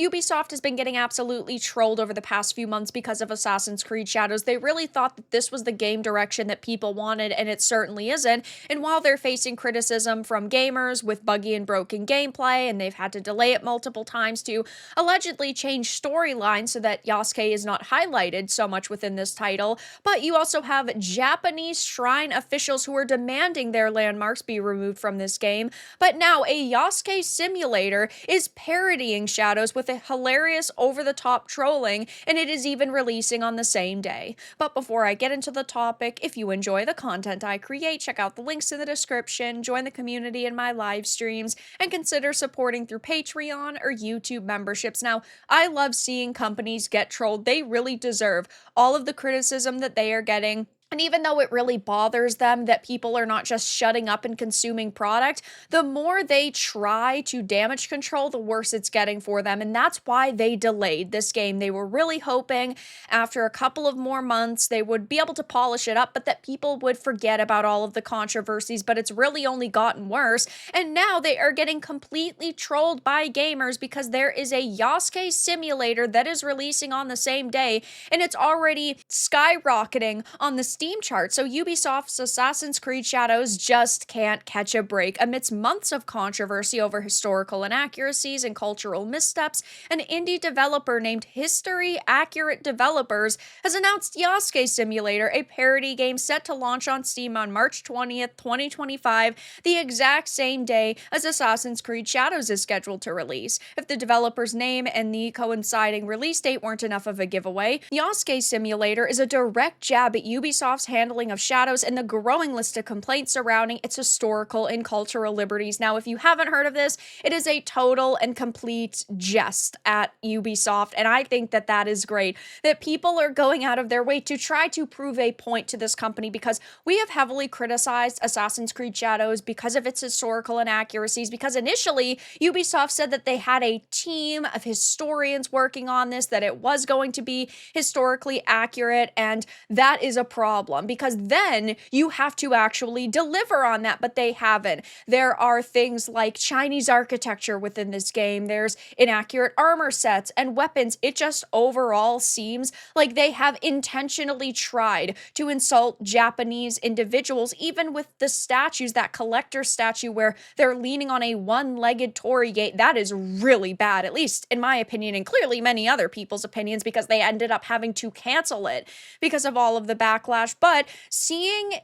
Ubisoft has been getting absolutely trolled over the past few months because of Assassin's Creed Shadows. They really thought that this was the game direction that people wanted, and it certainly isn't. And while they're facing criticism from gamers with buggy and broken gameplay, and they've had to delay it multiple times to allegedly change storylines so that Yasuke is not highlighted so much within this title, but you also have Japanese shrine officials who are demanding their landmarks be removed from this game. But now a Yasuke simulator is parodying Shadows with a hilarious over-the-top trolling, and it is even releasing on the same day. But before I get into the topic, if you enjoy the content I create, check out the links in the description, join the community in my live streams, and consider supporting through Patreon or YouTube memberships. Now, I love seeing companies get trolled. They really deserve all of the criticism that they are getting. And even though it really bothers them that people are not just shutting up and consuming product, the more they try to damage control, the worse it's getting for them. And that's why they delayed this game. They were really hoping after a couple of more months, they would be able to polish it up, but that people would forget about all of the controversies. But it's really only gotten worse. And now they are getting completely trolled by gamers because there is a Yasuke simulator that is releasing on the same day, and it's already skyrocketing on the Steam chart. So Ubisoft's Assassin's Creed Shadows just can't catch a break. Amidst months of controversy over historical inaccuracies and cultural missteps, an indie developer named History Accurate Developers has announced Yasuke Simulator, a parody game set to launch on Steam on March 20th, 2025, the exact same day as Assassin's Creed Shadows is scheduled to release. If the developer's name and the coinciding release date weren't enough of a giveaway, Yasuke Simulator is a direct jab at Ubisoft's handling of Shadows and the growing list of complaints surrounding its historical and cultural liberties. Now, if you haven't heard of this, it is a total and complete jest at Ubisoft, and I think that that is great, that people are going out of their way to try to prove a point to this company, because we have heavily criticized Assassin's Creed Shadows because of its historical inaccuracies, because initially Ubisoft said that they had a team of historians working on this, that it was going to be historically accurate, and that is a problem, because then you have to actually deliver on that, but they haven't. There are things like Chinese architecture within this game. There's inaccurate armor sets and weapons. It just overall seems like they have intentionally tried to insult Japanese individuals, even with the statues, that collector statue where they're leaning on a one-legged torii gate. That is really bad, at least in my opinion, and clearly many other people's opinions, because they ended up having to cancel it because of all of the backlash. But seeing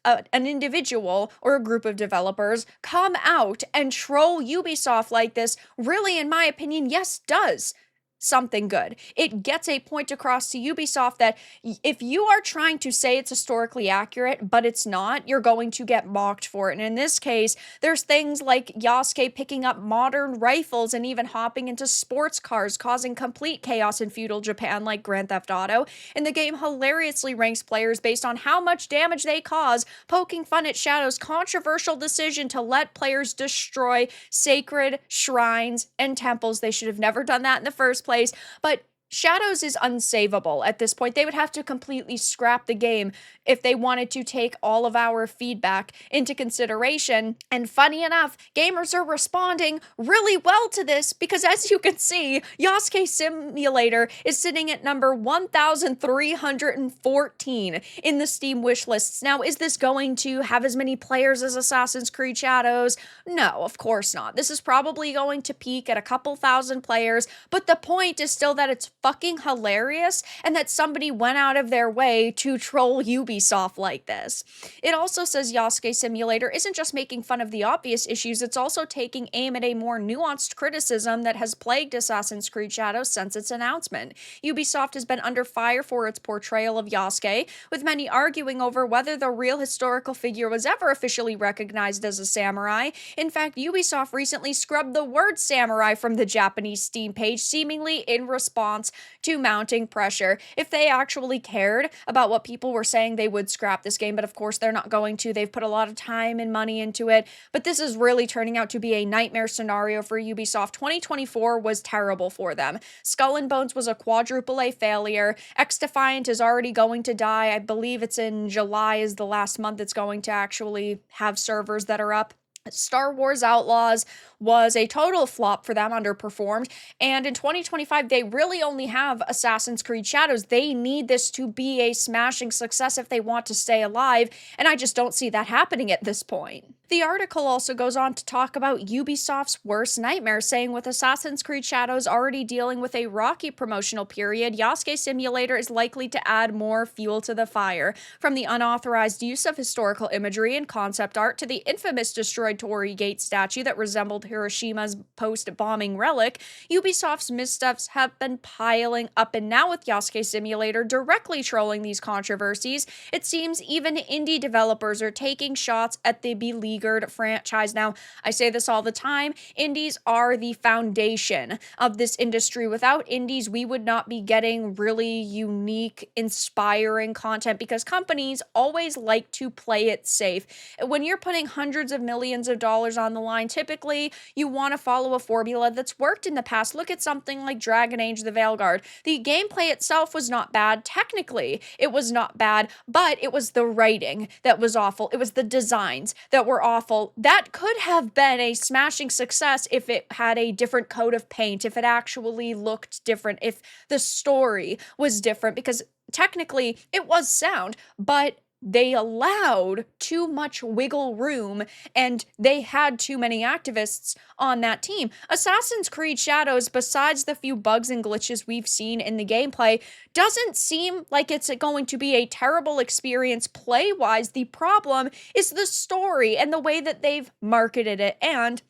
an individual or a group of developers come out and troll Ubisoft like this really, in my opinion, yes, does something good. It gets a point across to Ubisoft that if you are trying to say it's historically accurate, but it's not, you're going to get mocked for it. And in this case, there's things like Yasuke picking up modern rifles and even hopping into sports cars, causing complete chaos in feudal Japan like Grand Theft Auto. And the game hilariously ranks players based on how much damage they cause, poking fun at Shadow's controversial decision to let players destroy sacred shrines and temples. They should have never done that in the first place. But Shadows is unsavable at this point. They would have to completely scrap the game if they wanted to take all of our feedback into consideration. And funny enough, gamers are responding really well to this, because as you can see, Yasuke Simulator is sitting at number 1,314 in the Steam wishlists. Now, is this going to have as many players as Assassin's Creed Shadows? No, of course not. This is probably going to peak at a couple thousand players, but the point is still that it's fucking hilarious and that somebody went out of their way to troll Ubisoft like this. It also says Yasuke Simulator isn't just making fun of the obvious issues, it's also taking aim at a more nuanced criticism that has plagued Assassin's Creed Shadows since its announcement. Ubisoft has been under fire for its portrayal of Yasuke, with many arguing over whether the real historical figure was ever officially recognized as a samurai. In fact, Ubisoft recently scrubbed the word samurai from the Japanese Steam page, seemingly in response to mounting pressure. If they actually cared about what people were saying, they would scrap this game, but of course they're not going to. They've put a lot of time and money into it, but this is really turning out to be a nightmare scenario for Ubisoft. 2024 was terrible for them. Skull and Bones was a quadruple A failure. X-Defiant is already going to die. I believe it's in July is the last month it's going to actually have servers that are up. Star Wars Outlaws was a total flop for them, underperformed. And in 2025, they really only have Assassin's Creed Shadows. They need this to be a smashing success if they want to stay alive. And I just don't see that happening at this point. The article also goes on to talk about Ubisoft's worst nightmare, saying with Assassin's Creed Shadows already dealing with a rocky promotional period, Yasuke Simulator is likely to add more fuel to the fire. From the unauthorized use of historical imagery and concept art to the infamous destroyed Torii Gate statue that resembled Hiroshima's post-bombing relic, Ubisoft's missteps have been piling up, and now with Yasuke Simulator directly trolling these controversies, it seems even indie developers are taking shots at the beleaguered franchise. Now, I say this all the time, indies are the foundation of this industry. Without indies, we would not be getting really unique, inspiring content because companies always like to play it safe. When you're putting hundreds of millions of dollars on the line, typically you want to follow a formula that's worked in the past. Look at something like Dragon Age the Veilguard. The gameplay itself was not bad. Technically, it was not bad, but it was the writing that was awful. It was the designs that were awful. That could have been a smashing success if it had a different coat of paint, if it actually looked different, if the story was different, because technically it was sound, but they allowed too much wiggle room and they had too many activists on that team. Assassin's Creed Shadows, besides the few bugs and glitches we've seen in the gameplay, doesn't seem like it's going to be a terrible experience play-wise. The problem is the story and the way that they've marketed it, and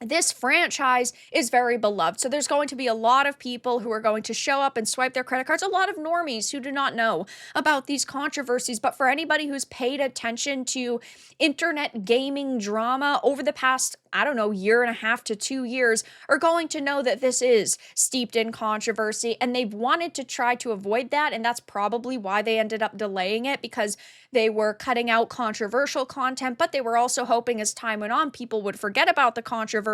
this franchise is very beloved. So there's going to be a lot of people who are going to show up and swipe their credit cards, a lot of normies who do not know about these controversies. But for anybody who's paid attention to internet gaming drama over the past, I don't know, year and a half to 2 years, are going to know that this is steeped in controversy, and they've wanted to try to avoid that. And that's probably why they ended up delaying it, because they were cutting out controversial content, but they were also hoping as time went on, people would forget about the controversies.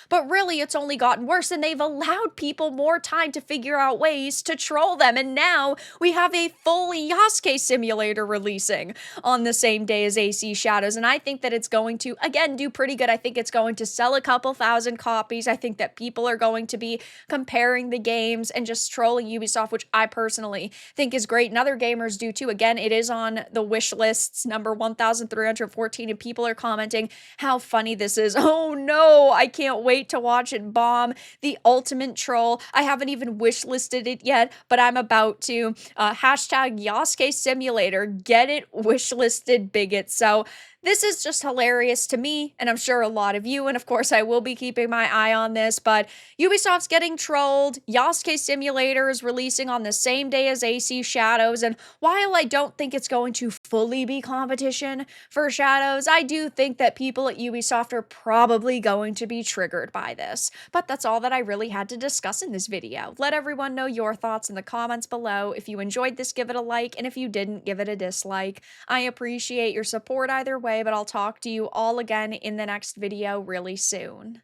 But really, it's only gotten worse, and they've allowed people more time to figure out ways to troll them. And now we have a full Yasuke Simulator releasing on the same day as AC Shadows. And I think that it's going to, again, do pretty good. I think it's going to sell a couple thousand copies. I think that people are going to be comparing the games and just trolling Ubisoft, which I personally think is great. And other gamers do too. Again, it is on the Wishlists number 1,314, and people are commenting how funny this is. Oh no, I can't wait to watch it bomb. The ultimate troll. I haven't even wishlisted it yet, but I'm about to. Hashtag Yasuke Simulator. Get it wishlisted, bigots. So this is just hilarious to me, and I'm sure a lot of you, and of course I will be keeping my eye on this, but Ubisoft's getting trolled. Yasuke Simulator is releasing on the same day as AC Shadows, and while I don't think it's going to fully be competition for Shadows, I do think that people at Ubisoft are probably going to be triggered by this. But that's all that I really had to discuss in this video. Let everyone know your thoughts in the comments below. If you enjoyed this, give it a like, and if you didn't, give it a dislike. I appreciate your support either way, but I'll talk to you all again in the next video really soon.